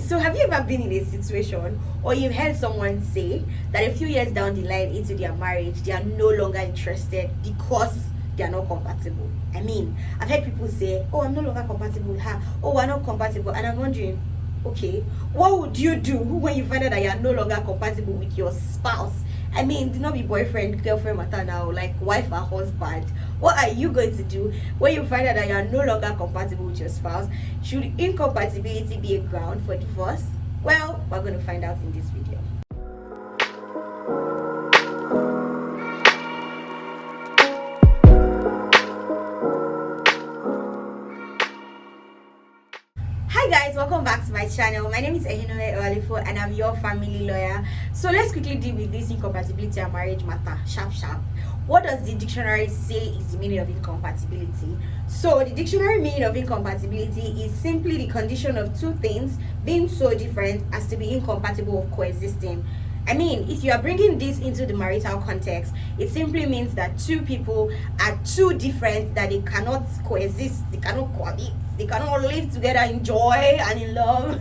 So have you ever been in a situation or you've heard someone say that a few years down the line into their marriage, they are no longer interested because they are not compatible? I mean, I've heard people say, oh, I'm no longer compatible with her. Oh, we're not compatible. And I'm wondering, okay, what would you do when you find out that you are no longer compatible with your spouse? I mean, do not be boyfriend, girlfriend matter now, like wife or husband. What are you going to do when you find out that you are no longer compatible with your spouse? Should incompatibility be a ground for divorce? Well, we're going to find out in this video. Hi guys, welcome back to my channel. My name is Ehinole Olifo and I'm your family lawyer. So let's quickly deal with this incompatibility and marriage matter. Sharp. What does the dictionary say is the meaning of incompatibility? So the dictionary meaning of incompatibility is simply the condition of two things being so different as to be incompatible of coexisting. I mean, if you are bringing this into the marital context, it simply means that two people are too different that they cannot coexist, they cannot cohabit, they cannot live together in joy and in love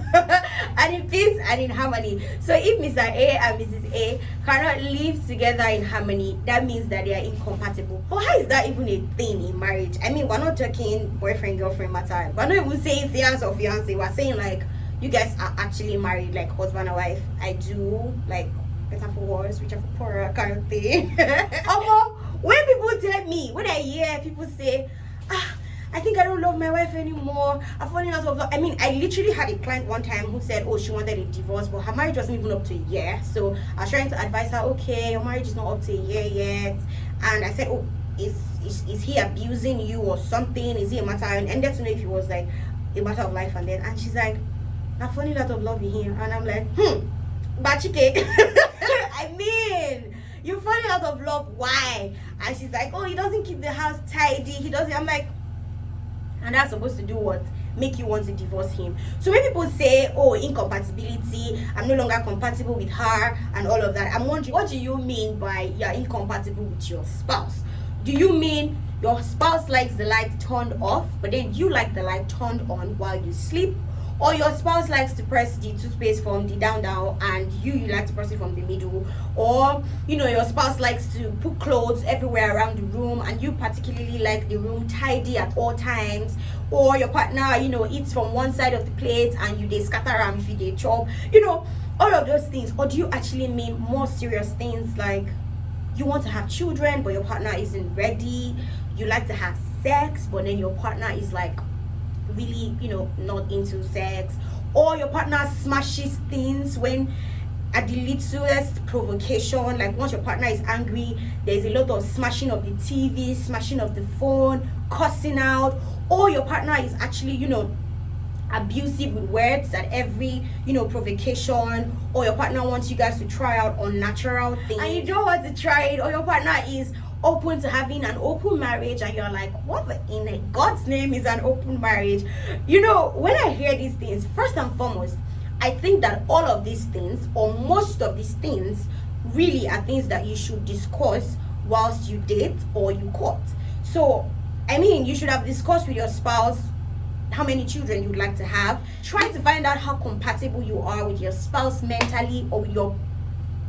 and in peace and in harmony. So if Mr. A and Mrs. A cannot live together in harmony, that means that they are incompatible. But how is that even a thing in marriage? I mean, we're not talking boyfriend, girlfriend matter. We're not even saying fiance or fiance. We're saying like, you guys are actually married, like husband and wife. I do, like, better for worse, richer for poorer kind of thing. When people tell me, when I hear people say, I think I don't love my wife anymore, I'm falling out of love. I mean, I literally had a client one time who said, oh, she wanted a divorce, but her marriage wasn't even up to a year. So I was trying to advise her, okay, your marriage is not up to a year yet. And I said, oh, is he abusing you or something? Is he a matter? And ended to know if it was like a matter of life and death. And she's like, I'm falling out of love with him. And I'm like, but I mean, you're falling out of love, why? And she's like, oh, he doesn't keep the house tidy, he doesn't. I'm like, and that's supposed to do what? Make you want to divorce him. So when people say, oh, incompatibility, I'm no longer compatible with her and all of that, I'm wondering, what do you mean by you're incompatible with your spouse? Do you mean your spouse likes the light turned off, but then you like the light turned on while you sleep? Or your spouse likes to press the toothpaste from the down and you like to press it from the middle? Or, your spouse likes to put clothes everywhere around the room and you particularly like the room tidy at all times? Or your partner, eats from one side of the plate and they scatter around if they chop? All of those things. Or do you actually mean more serious things like you want to have children but your partner isn't ready? You like to have sex but then your partner is like really not into sex? Or your partner smashes things when at the littlest provocation, like once your partner is angry, there's a lot of smashing of the TV, smashing of the phone, cussing out. Or your partner is actually abusive with words at every provocation. Or your partner wants you guys to try out unnatural things and you don't want to try it. Or your partner is open to having an open marriage and you're like, what in God's name is an open marriage? When I hear these things, first and foremost, I think that all of these things or most of these things really are things that you should discuss whilst you date or you court. So I mean, you should have discussed with your spouse how many children you'd like to have. Try to find out how compatible you are with your spouse mentally or with your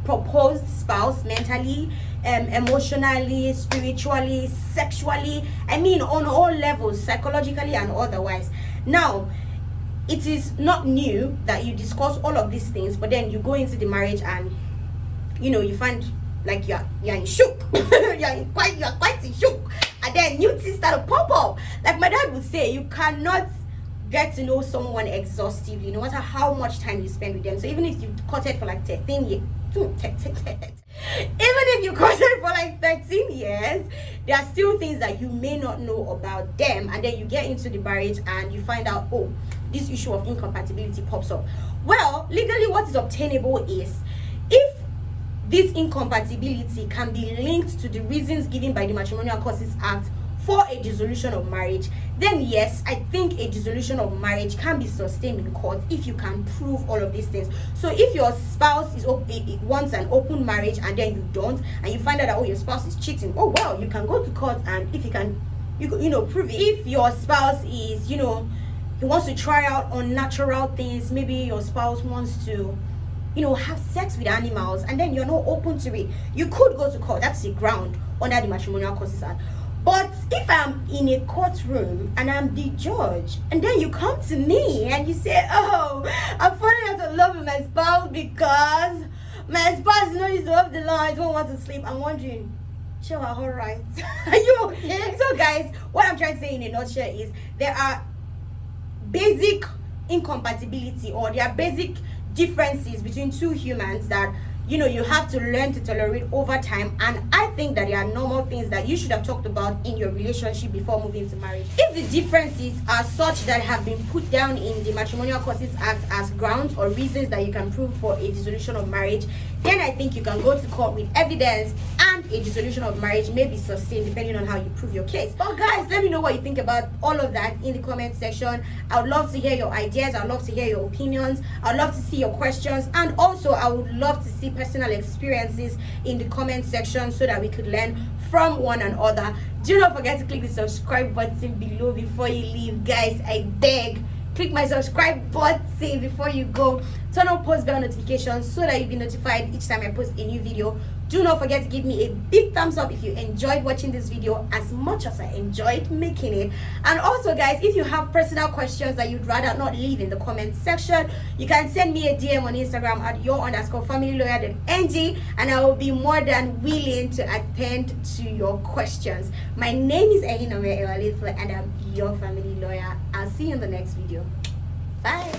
proposed spouse mentally, emotionally, spiritually, sexually. I mean, on all levels, psychologically and otherwise. Now, it is not new that you discuss all of these things, but then you go into the marriage and you find like you're in shock. you're quite in shock, and then new things start to pop up. Like my dad would say, you cannot get to know someone exhaustively no matter how much time you spend with them. So even if you courted for like 13 years, even if you courted for like 13 years, there are still things that you may not know about them, and then you get into the marriage and you find out, oh, this issue of incompatibility pops up. Well, legally what is obtainable is if this incompatibility can be linked to the reasons given by the Matrimonial Causes Act for a dissolution of marriage, then yes, I think a dissolution of marriage can be sustained in court if you can prove all of these things. So if your spouse wants an open marriage and then you don't, and you find out that, oh, your spouse is cheating, oh wow, you can go to court, and if you can prove it. If your spouse is he wants to try out unnatural things. Maybe your spouse wants to, have sex with animals, and then you're not open to it. You could go to court. That's the ground under the Matrimonial Causes Act. But if I'm in a courtroom and I'm the judge, and then you come to me and you say, "Oh, I'm falling out of love with my spouse because my spouse used to love the law, I don't want to sleep," I'm wondering, chill, all right? Are you okay? So guys, what I'm trying to say in a nutshell is there are basic incompatibility, or there are basic differences between two humans that you have to learn to tolerate over time. And I think that there are normal things that you should have talked about in your relationship before moving to marriage. If the differences are such that have been put down in the Matrimonial Causes Act as grounds or reasons that you can prove for a dissolution of marriage, then I think you can go to court with evidence, and a dissolution of marriage may be sustained depending on how you prove your case. But guys, let me know what you think about all of that in the comment section. I would love to hear your ideas. I would love to hear your opinions. I would love to see your questions, and also I would love to see personal experiences in the comment section so that we could learn from one another. Do not forget to click the subscribe button below before you leave, guys. I beg, click my subscribe button before you go. Turn on post bell notifications so that you'll be notified each time I post a new video. Do not forget to give me a big thumbs up if you enjoyed watching this video as much as I enjoyed making it. And also guys, if you have personal questions that you'd rather not leave in the comment section, you can send me a DM on Instagram at your_familylawyer.ng, and I will be more than willing to attend to your questions. My name is and I'm your family lawyer. I'll see you in the next video. Bye.